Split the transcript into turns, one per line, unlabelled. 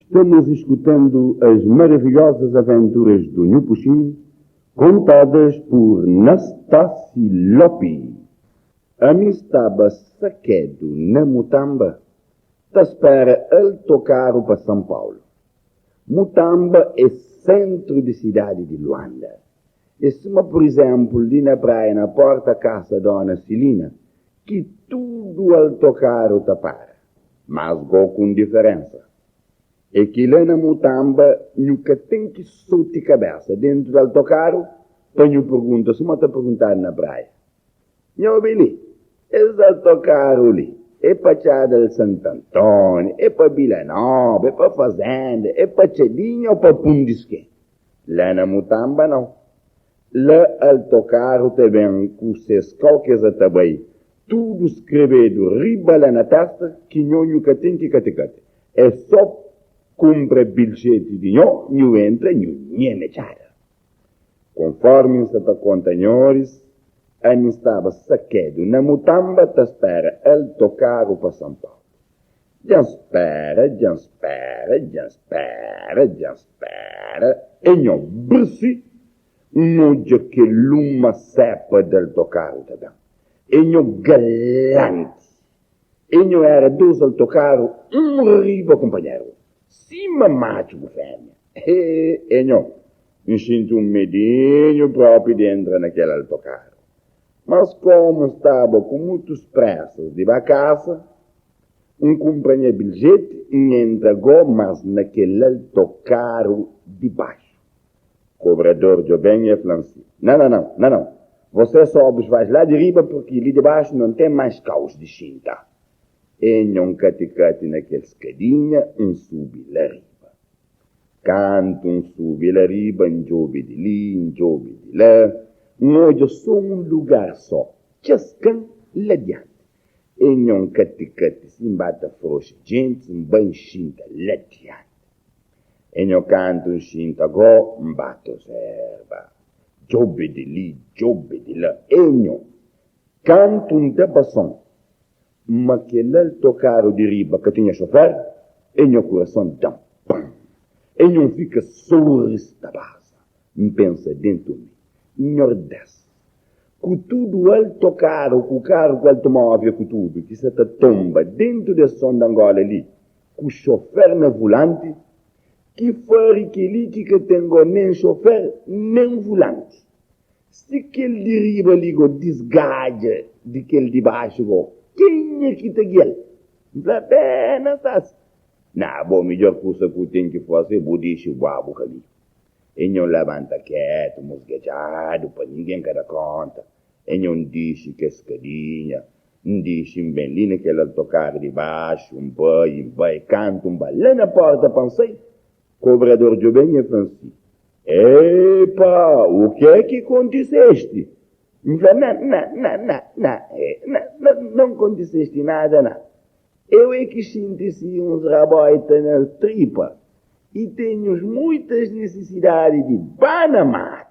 Estamos escutando as maravilhosas aventuras do Nhupuxim, contadas por Nastasi Lopi. A mim estava saquedo na Mutamba, ta espera ele tocar para São Paulo. Mutamba é centro de cidade de Luanda. E se, por exemplo, ali na praia, na porta casa Dona Celina, que tudo ele tocar o tapar, mas com diferença. É que lá na Mutamba, nunca tem que soltar a cabeça dentro do tocar, tenho pergunta, se me está perguntando na praia. Não, Bili, eles tocaram ali. É para Chada de Santo Antônio, é para Vila Nova, é para Fazenda, é para Chadinha ou para Pundisque. Lá na Mutamba, não. Lá ele tocaram também com os calques também. Tudo escrevido riba lá na testa, que nunca tem que cate. É só compra bilhete de não entra, não mechara. Conforme se está conta, senhores, ele estava saquedo na Mutamba, te espera ele tocar para São Paulo. Já espera, e não bersi, não de que luma sepa dele tocar também. E não galante, e não era dois ele tocar riba companheiro. Cima macho fêmea. E não, me sinto medinho próprio de entrar naquela tocar. Mas como estava com muitos preços de vacaça, companheiro bilhete e entregou, mas naquele tocaram de baixo. Cobrador de bem e falou assim, não. Você só faz lá de riba porque ali de baixo não tem mais caos de chinta. E não cate naquela escadinha, subi lá riba. Canto subi lá riba, jobe de ali, jobe de lá. Hoje é só lugar só, chascan lá diante. E não cate, se bata frouxa, gente, bem chinta lá diante. E não canto chinta go, bato serva. Jobe de ali, jobe de lá. E não canto de bação. Mas que ele tocaram de riba que tinha chofer, e meu coração dá pam. E não fica sorriso da base. Me pensa dentro de mim, nordeste. Com tudo ele tocaram, com o carro que ele tomava, com tudo, que se tomba dentro da som da Angola ali, com o chofer na volante, que foi aquele que tem nem chofer, nem volante. Se aquele de riba ligou desgaja de aquele de baixo, quem é que te guia? Não sabe. Não, bom, melhor coisa que eu tenho que fazer, vou deixar o babo ali. E não levanta quieto, mosqueado, para ninguém dar conta. E não deixa que escadinha, não deixa bem ali naquela tocar de baixo, vai, canta, lá na porta, pensei, cobrador de bem e Francisco. Epa, o que é que aconteceste? Não aconteceste nada, não. Eu é que sinto-se uns raboitas na tripa e tenho muitas necessidades de banamar.